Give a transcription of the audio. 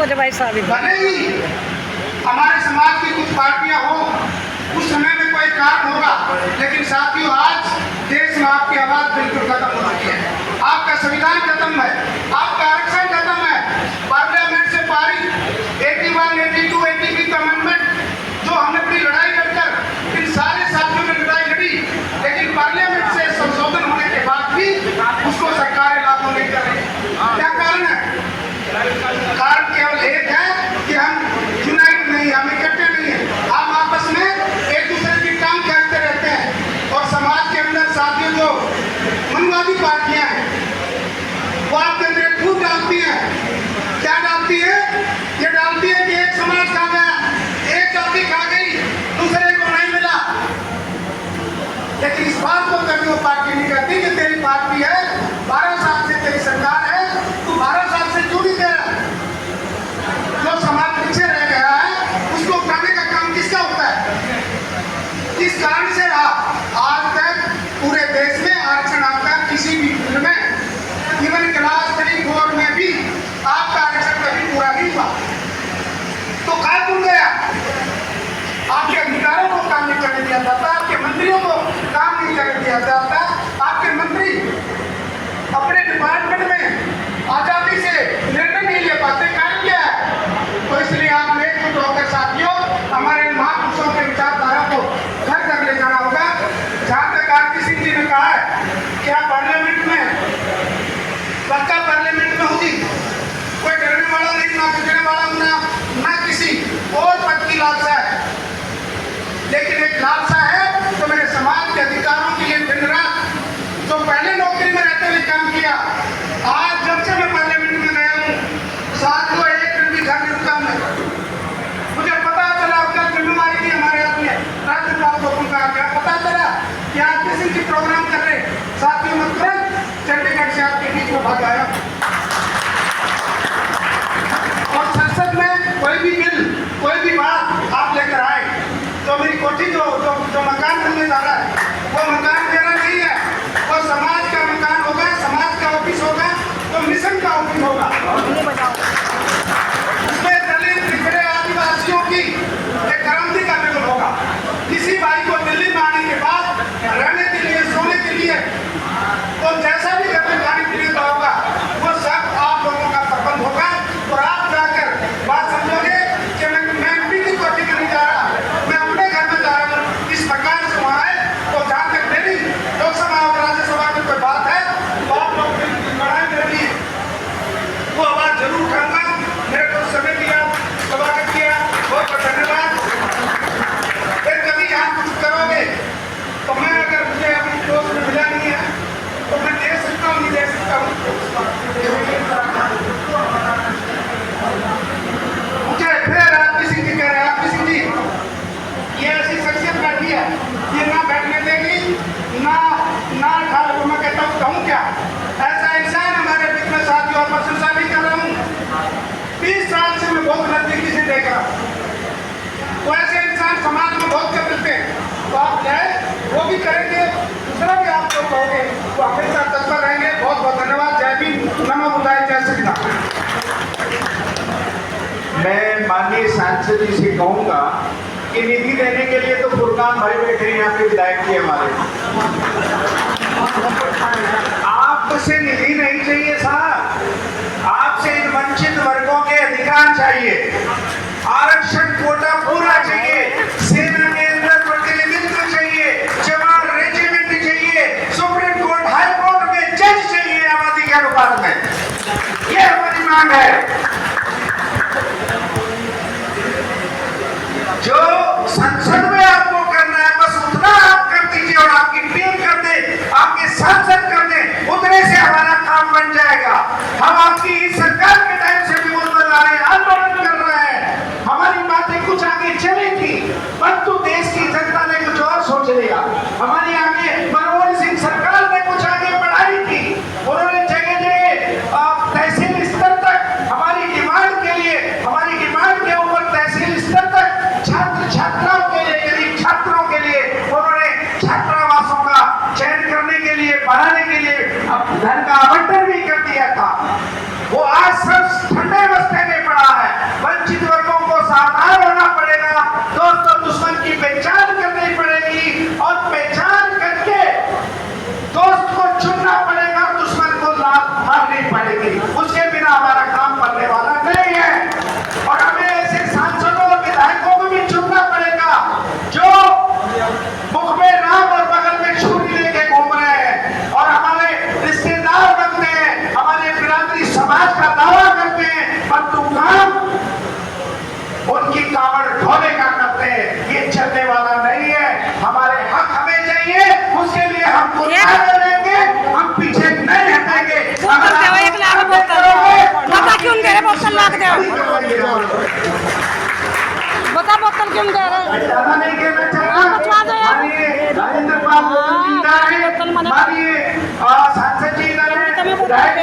कुछ भाई साहब। भले ही हमारे समाज की कुछ पार्टियां हो, उस समय में कोई कारण होगा, लेकिन साथियों आज देश में आपकी आवाज बिल्कुल खत्म हो चुकी है। आपका संविधान खत्म है, आपका आरक्षण खत्म है। पार्लियामेंट से पारित 81, 82, 83 अमेंडमेंट जो हमने अपनी लड़ाई लड़कर इन सारे साथियों ने लड़ाई लड़ी, लेकिन पार्लियामेंट से संशोधन होने के बाद भी उसको सरकारें लागू नहीं कर रही। क्या कारण है? कारण केवल एक है कि हम यूनाइट नहीं, हम इकट्ठे नहीं है, हम आपस में एक दूसरे की टांग खींचते रहते हैं। और समाज के अंदर साथियों जो मनवादी पार्टियां हैं वो आपके अंदर एक फूट डालती है। क्या डालती है? ये डालती है कि एक समाज खा गया, एक जाति खा गई, दूसरे को नहीं मिला। लेकिन इस बात को कभी वो पार्टी नहीं कहती कि तेरी पार्टी है, 12 साल से तेरी सरकार है, तू 12 साल से क्यों नहीं दे रहा? जो समाज पीछे रह गया है उसको उठाने का काम किसका होता है? किस कारण से रहा? आज तक पूरे देश में आरक्षण आपका किसी भी फील्ड में, इवन क्लास 3, 4 में भी आपका आरक्षण कभी पूरा नहीं हुआ। तो कहा क्यों गया? आपके अधिकारों को काम नहीं करने दिया जाता, आपके मंत्रियों को काम नहीं करने दिया जाता, आपके मंत्री अपने डिपार्टमेंट में आजादी से निर्णय नहीं ले पाते। कारण क्या है? तो इसलिए आपने एकजुट होकर साथियों हमारे महापुरुषों के विचारधारा को घर तक ले जाना होगा। जहां तक आरपी सिंह जी ने कहा है कि आप पार्लियामेंट में पक्का पार्लियामेंट में होगी, कोई डरने वाला नहीं, ना बिगड़ने वाला, ना किसी और पद की लालसा है, लेकिन एक लालसा है तो मेरे समाज के अधिकारों के लिए दिन रात, जो पहले नौकरी में रहते हुए काम किया, आज जब से मैं पार्लियामेंट में गया हूँ साथियों एक दिन भी घर नहीं रुका मैं। मुझे पता चला कल जिम्मेवारी थी हमारे हाथ में, राज्यपाल को उनका क्या पता चला कि आज किसी की प्रोग्राम कर रहे साथियों में तुरंत चंडीगढ़ से आपके बीच में भाग आया। और संसद में कोई भी बिल, कोई भी बात आप लेकर आए तो मेरी कोठी जो मकान मिलने जा रहा है वो मकान मेरा नहीं है, वो समाज का मकान होगा, समाज का ऑफिस होगा, तो मिशन का ऑफिस होगा। उसमें दलित, पिछड़े, आदिवासियों की एक क्रांति का बिल होगा। किसी भाई को दिल्ली में आने के बाद रहने के लिए, सोने के लिए, तो जैसा भी घर में खाने के लिए होगा वो सब आप लोगों का प्रबंध होगा। और आप जाकर बात समझोगे कि मैं एमपी की कोठी में नहीं जा रहा, मैं अपने घर में जा रहा हूँ। इस प्रकार से वहाँ है। तो जहाँ तक मेरी लोकसभा और राज्यसभा में कोई बात है तो आप लोग बढ़ाए मेरे लिए वो आवाज जरूर उठाऊंगा। मेरे को समय दिया, स्वागत किया, बहुत बहुत धन्यवाद। फिर कभी यहाँ कुछ करोगे तो मैं, अगर मुझे अपनी दोस्त में मिला नहीं है तो मैं दे सकता हूँ, नहीं दे सकता हूँ। मुझे फिर आरपी सिंह जी कह रहे हैं, आरपी सिंह जी ये ऐसी शख्सियत बैठी है, ये ना बैठने देगी ना खा लो। मैं कहता हूँ कहूँ क्या? ऐसा इंसान हमारे बीच में साथियों, और प्रशंसा नहीं कर रहा हूँ, 20 साल से मैं बहुत नजदीकी से देख रहा हूँ। तो ऐसे इंसान समाज में बहुत कम मिलते हैं। तो आप जाए वो भी करेंगे, दूसरा भी आप लोग कहोगे तो हमेशा तत्पर रहेंगे। बहुत बहुत धन्यवाद। जय भीम, नमो बुद्धाय, जय श्री राम। मैं माननीय सांसद जी से कहूँगा कि निधि देने के लिए तो फुरकान भाई बैठे हैं यहाँ पे, विधायक जी हमारे। आपसे निधि नहीं चाहिए साहब, आपसे इन वंचित वर्गों के अधिकार चाहिए, आरक्षण कोटा पूरा चाहिए, सेना के अंदर प्रतिनिधित्व चाहिए, जवान रेजिमेंट चाहिए, सुप्रीम कोर्ट, हाई कोर्ट में जज चाहिए आबादी के अनुपात में। ये हमारी मांग है। जो संसद में आपको करना है बस उतना आप कर दीजिए, और आपकी टीम कर दे, आपके सांसद कर दे, उतने से हमारा काम बन जाएगा। हम आपकी इस सरकार के टाइम से भी मुद्दा आ रहे हैं, आंदोलन कर रहे हैं, हमारी बातें कुछ आगे चलेगी, परंतु देश की जनता ने कुछ और सोच लिया। हमारी आगे मनमोहन सिंह सरकार ने कुछ आगे बढ़ाई थी, उन्होंने जगह जगह तहसील स्तर तक हमारी डिमांड के लिए, हमारी डिमांड के ऊपर तहसील स्तर तक छात्राओं के लिए, गरीब छात्रों के लिए उन्होंने छात्रावासों का चयन करने के लिए, बढ़ाने के लिए धन का आवंटन भी कर दिया था। वो आज चुनना पड़ेगा, दुश्मन को लात मारनी पड़ेगी, उसके बिना हमारा काम बनने वाला नहीं है। और हमें ऐसे सांसदों और विधायकों को भी चुनना पड़ेगा जो मुख में राम और बगल में छुरी लेके घूम रहे हैं और हमारे रिश्तेदार बनते हैं, हमारे बिरादरी समाज का दावा करते हैं, परंतु काम उनकी कावड़ ढोने का करते हैं। ये चलने वाला नहीं है। हमारे हक हमें चाहिए, उसके लिए हम कुर्बानी देंगे, हम पीछे नहीं हटेंगे। बोतल देओ, 1 लाख बोतल बता क्यों दे रहे, बोतल लाख दे, बता बोतल क्यों दे रहे। ज्यादा नहीं कहना हाँ, बचवा दो यार। माननीय राजेंद्र पाल हाँ, जिंदा है, बोतल मना- माननीय सांसद जी इधर हैं, तुम्हें बोतल विधायक